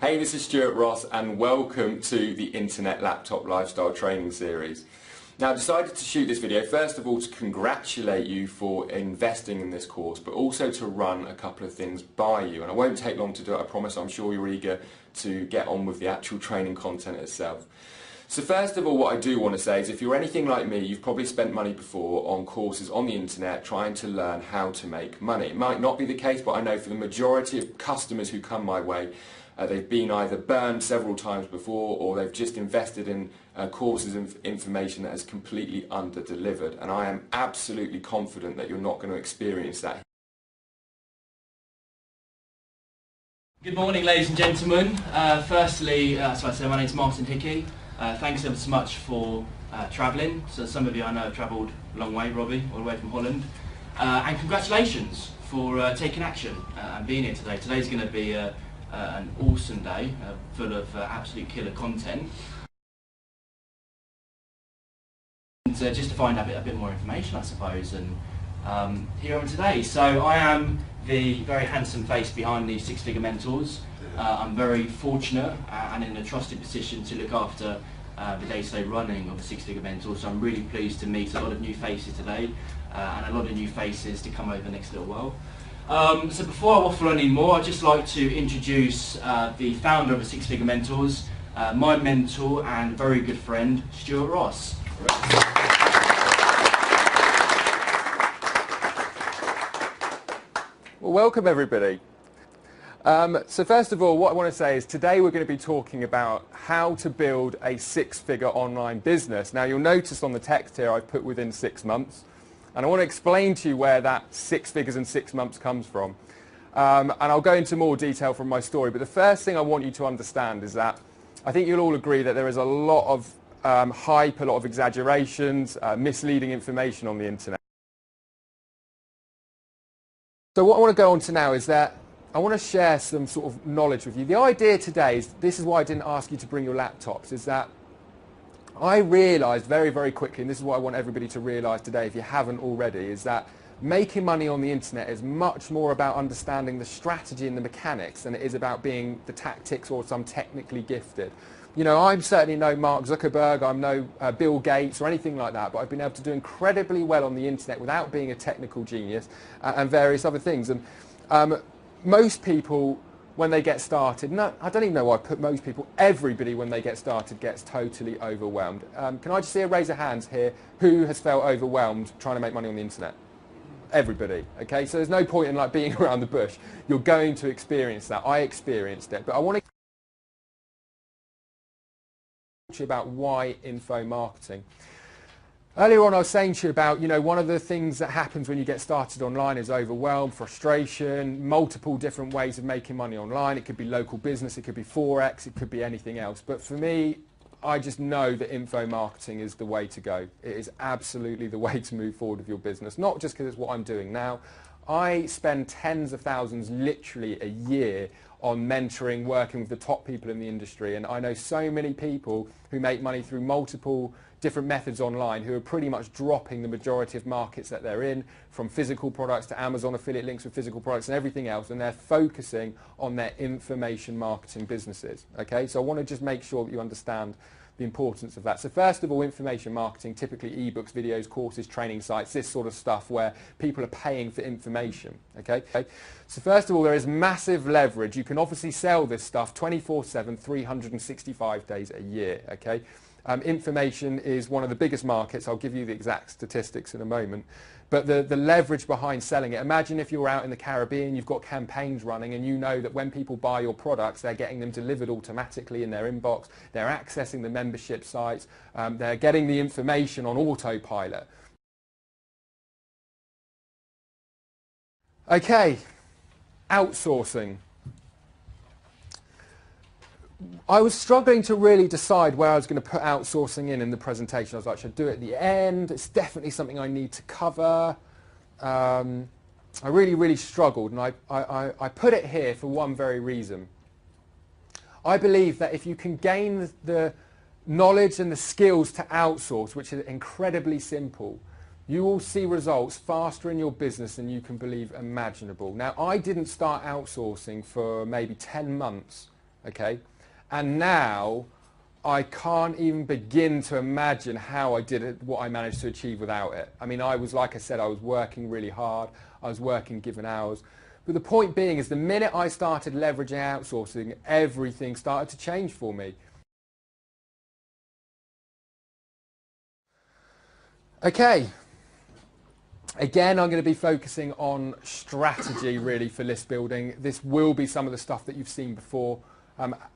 Hey, this is Stuart Ross and welcome to the Internet Laptop Lifestyle Training Series. Now, I decided to shoot this video first of all to congratulate you for investing in this course, but also to run a couple of things by you. And I won't take long to do it, I promise. I'm sure you're eager to get on with the actual training content itself. So first of all, what I do want to say is if you're anything like me, you've probably spent money before on courses on the internet trying to learn how to make money. It might not be the case, but I know for the majority of customers who come my way, they've been either burned several times before or they've just invested in courses of information that has completely under-delivered. And I am absolutely confident that you're not going to experience that. Good morning, ladies and gentlemen. Firstly, so I say my name is Martin Hickey. Thanks ever so much for travelling. So some of you I know have travelled a long way, Robbie, all the way from Holland. And congratulations for taking action and being here today. Today's going to be an awesome day, full of absolute killer content. And just to find out a bit more information, I suppose, and here I am today. So I am the very handsome face behind these six-figure mentors. I'm very fortunate and in a trusted position to look after the day-to-day running of the six-figure mentors. So I'm really pleased to meet a lot of new faces today and a lot of new faces to come over the next little while. So before I waffle on anymore, I'd just like to introduce the founder of the Six-Figure Mentors, my mentor and very good friend, Stuart Ross. Well, welcome everybody. So first of all, what I want to say is today we're going to be talking about how to build a six-figure online business. Now you'll notice on the text here I've put within 6 months. And I want to explain to you where that 6 figures in 6 months comes from. And I'll go into more detail from my story. But the first thing I want you to understand is that I think you'll all agree that there is a lot of hype, a lot of exaggerations, misleading information on the internet. So what I want to go on to now is that I want to share some sort of knowledge with you. The idea today is, this is why I didn't ask you to bring your laptops, is that I realised very, very quickly, and this is what I want everybody to realise today if you haven't already, is that making money on the internet is much more about understanding the strategy and the mechanics than it is about being the tactics or some technically gifted. You know, I'm certainly no Mark Zuckerberg, I'm no Bill Gates or anything like that, but I've been able to do incredibly well on the internet without being a technical genius and various other things. And most people, when they get started, no, I don't even know why I put most people, everybody when they get started gets totally overwhelmed. Can I just see a raise of hands here who has felt overwhelmed trying to make money on the internet? Everybody, okay? So there's no point in like being around the bush. You're going to experience that. I experienced it, but I want to talk to you about why info marketing. Earlier on I was saying to you about, you know, one of the things that happens when you get started online is overwhelm, frustration, multiple different ways of making money online. It could be local business, it could be Forex, it could be anything else. But for me, I just know that info marketing is the way to go. It is absolutely the way to move forward with your business, not just because it's what I'm doing now. I spend tens of thousands literally a year on mentoring, working with the top people in the industry, and I know so many people who make money through multiple different methods online who are pretty much dropping the majority of markets that they're in, from physical products to Amazon affiliate links with physical products and everything else, and they're focusing on their information marketing businesses. Okay, so I want to just make sure that you understand the importance of that. So first of all, information marketing, typically ebooks, videos, courses, training sites, this sort of stuff where people are paying for information. Okay? So first of all, there is massive leverage. You can obviously sell this stuff 24/7, 365 days a year. Okay? Information is one of the biggest markets. I'll give you the exact statistics in a moment. But the leverage behind selling it, imagine if you're out in the Caribbean, you've got campaigns running and you know that when people buy your products, they're getting them delivered automatically in their inbox, they're accessing the membership sites, they're getting the information on autopilot. Okay, outsourcing. I was struggling to really decide where I was going to put outsourcing in the presentation. I was like, should I do it at the end? It's definitely something I need to cover. I really struggled, and I put it here for one very reason. I believe that if you can gain the knowledge and the skills to outsource, which is incredibly simple, you will see results faster in your business than you can believe imaginable. Now, I didn't start outsourcing for maybe 10 months okay? And now I can't even begin to imagine how I did it, what I managed to achieve without it. I mean, I was, like I said, I was working really hard, I was working given hours. But the point being is the minute I started leveraging outsourcing, everything started to change for me. Okay, again, I'm going to be focusing on strategy really for list building. This will be some of the stuff that you've seen before.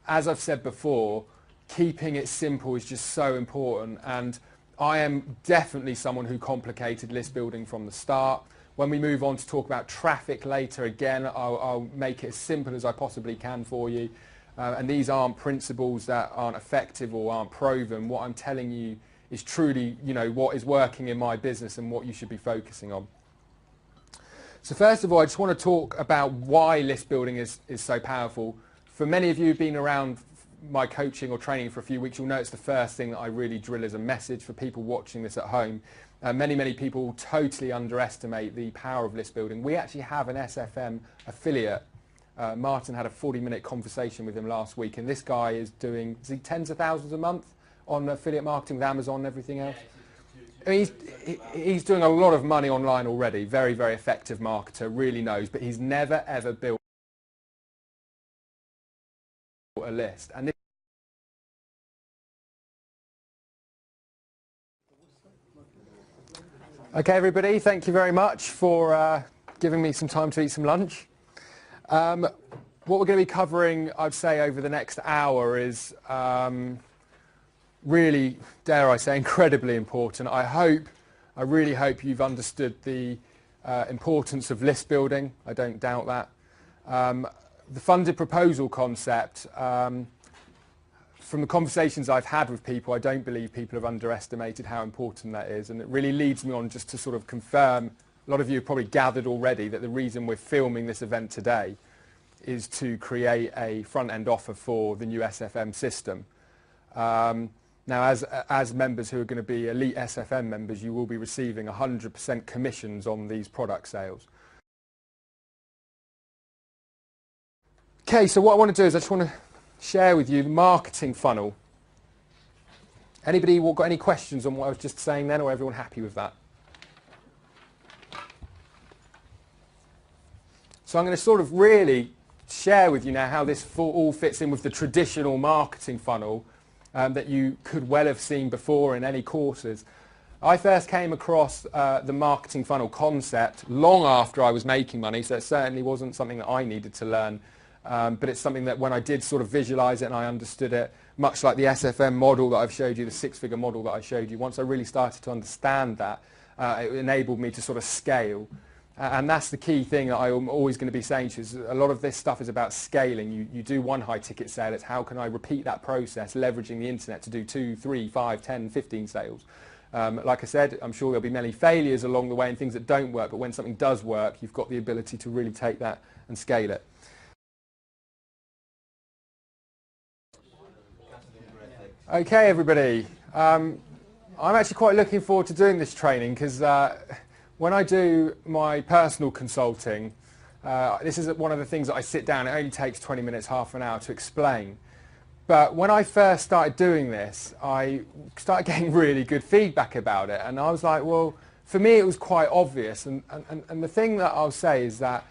As I've said before, keeping it simple is just so important, and I am definitely someone who complicated list building from the start. When we move on to talk about traffic later, again, I'll make it as simple as I possibly can for you. And these aren't principles that aren't effective or aren't proven. What I'm telling you is truly, what is working in my business and what you should be focusing on. So first of all, I just want to talk about why list building is so powerful. For many of you who've been around my coaching or training for a few weeks, you'll know it's the first thing that I really drill as a message for people watching this at home. Many people totally underestimate the power of list building. We actually have an SFM affiliate. Martin had a 40-minute conversation with him last week, and this guy is doing tens of thousands a month on affiliate marketing with Amazon and everything else. I mean, he's doing a lot of money online already. Very, very effective marketer, really knows, but he's never ever built a list. And okay, everybody, thank you very much for giving me some time to eat some lunch. What we're going to be covering, I'd say, over the next hour is really, dare I say, incredibly important. I really hope you've understood the importance of list building. I don't doubt that. The funded proposal concept, from the conversations I've had with people, I don't believe people have underestimated how important that is, and it really leads me on just to sort of confirm, a lot of you have probably gathered already, that the reason we're filming this event today is to create a front-end offer for the new SFM system. Now, as members who are going to be elite SFM members, you will be receiving 100% commissions on these product sales. Okay, so what I want to do is I just want to share with you the marketing funnel. Anybody got any questions on what I was just saying then, or everyone happy with that? So I'm going to sort of really share with you now how this all fits in with the traditional marketing funnel that you could well have seen before in any courses. I first came across the marketing funnel concept long after I was making money, so it certainly wasn't something that I needed to learn. But it's something that when I did sort of visualize it and I understood it, much like the SFM model that I've showed you, the six-figure model that I showed you, once I really started to understand that, it enabled me to sort of scale. And that's the key thing that I'm always going to be saying to you, is a lot of this stuff is about scaling. You do one high-ticket sale, it's how can I repeat that process, leveraging the internet to do 2, 3, 5, 10, 15 sales. Like I said, I'm sure there'll be many failures along the way and things that don't work, but when something does work, you've got the ability to really take that and scale it. Okay, everybody. I'm actually quite looking forward to doing this training because when I do my personal consulting, this is one of the things that I sit down, it only takes 20 minutes, half an hour to explain. But when I first started doing this, I started getting really good feedback about it. And I was like, well, for me it was quite obvious. And the thing that I'll say is that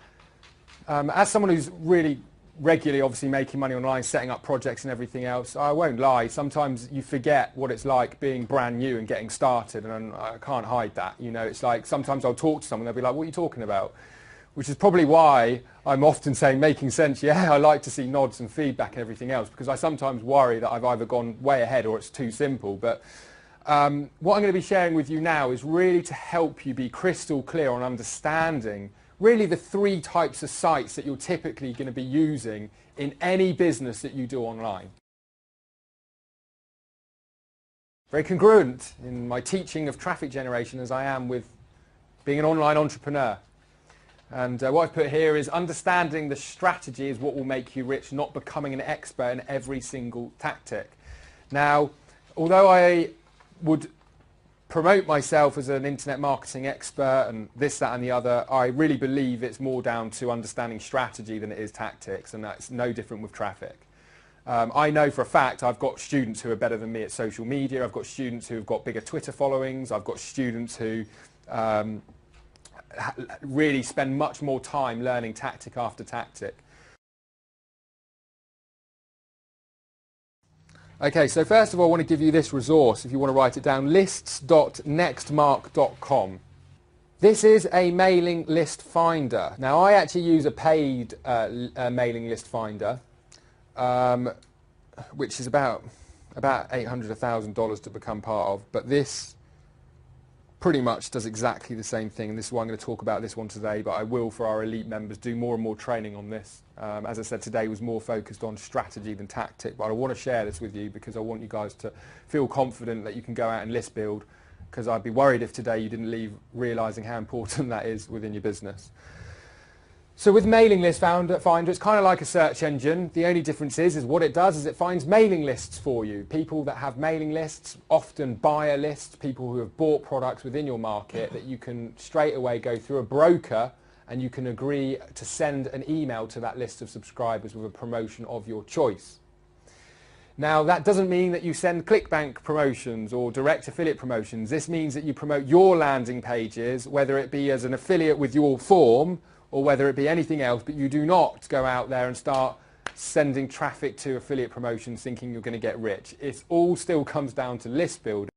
as someone who's really regularly obviously making money online, setting up projects and everything else, I won't lie, sometimes you forget what it's like being brand new and getting started, and I can't hide that. It's like sometimes I'll talk to someone, they'll be like, what are you talking about? Which is probably why I'm often saying making sense. Yeah, I like to see nods and feedback and everything else, because I sometimes worry that I've either gone way ahead or it's too simple. But what I'm going to be sharing with you now is really to help you be crystal clear on understanding really the 3 types of sites that you're typically going to be using in any business that you do online. Very congruent in my teaching of traffic generation as I am with being an online entrepreneur. And what I've put here is understanding the strategy is what will make you rich, not becoming an expert in every single tactic. Now, although I would promote myself as an internet marketing expert and this, that and the other, I really believe it's more down to understanding strategy than it is tactics, and that's no different with traffic. I know for a fact I've got students who are better than me at social media. I've got students who have got bigger Twitter followings. I've got students who really spend much more time learning tactic after tactic. Okay, so first of all I want to give you this resource if you want to write it down, lists.nextmark.com. This is a mailing list finder. Now I actually use a paid mailing list finder, which is about $800, $1,000 to become part of, but this pretty much does exactly the same thing, and this is why I'm going to talk about this one today, but I will, for our elite members, do more and more training on this. As I said, today was more focused on strategy than tactic, but I want to share this with you because I want you guys to feel confident that you can go out and list build, because I'd be worried if today you didn't leave realising how important that is within your business. So with Mailing List Finder, it's kind of like a search engine. The only difference is what it does is it finds mailing lists for you. People that have mailing lists, often buyer lists, people who have bought products within your market that you can straight away go through a broker and you can agree to send an email to that list of subscribers with a promotion of your choice. Now that doesn't mean that you send ClickBank promotions or direct affiliate promotions. This means that you promote your landing pages, whether it be as an affiliate with your form or whether it be anything else, but you do not go out there and start sending traffic to affiliate promotions thinking you're going to get rich. It all still comes down to list building.